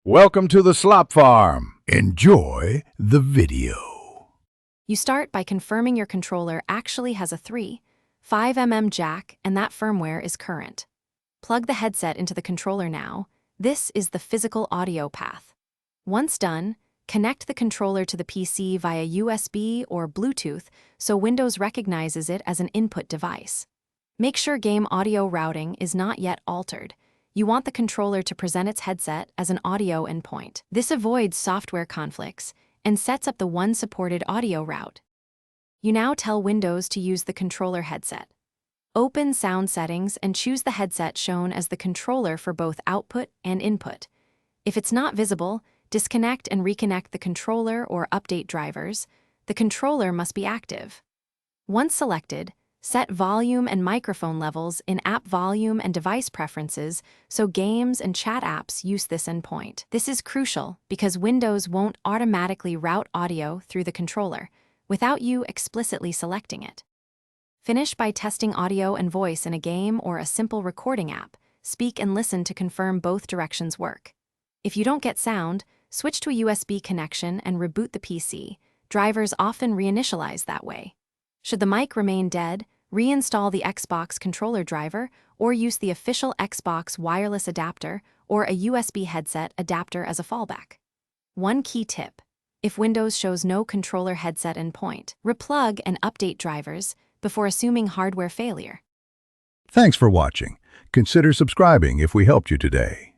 Welcome to the Slop Farm. Enjoy the video. You start by confirming your controller actually has a 3.5 jack and that firmware is current. Plug the headset into the controller now. This is the physical audio path. Once done, connect the controller to the PC via USB or Bluetooth so Windows recognizes it as an input device. Make sure game audio routing is not yet altered. You want the controller to present its headset as an audio endpoint. This avoids software conflicts and sets up the one supported audio route. You now tell Windows to use the controller headset. Open Sound Settings and choose the headset shown as the controller for both output and input. If it's not visible, disconnect and reconnect the controller or update drivers. The controller must be active. Once selected, set volume and microphone levels in App Volume and Device Preferences so games and chat apps use this endpoint. This is crucial because Windows won't automatically route audio through the controller without you explicitly selecting it. Finish by testing audio and voice in a game or a simple recording app. Speak and listen to confirm both directions work. If you don't get sound, switch to a USB connection and reboot the PC. Drivers often reinitialize that way. Should the mic remain dead, reinstall the Xbox controller driver or use the official Xbox wireless adapter or a USB headset adapter as a fallback. One key tip: if Windows shows no controller headset endpoint, replug and update drivers before assuming hardware failure. Thanks for watching. Consider subscribing if we helped you today.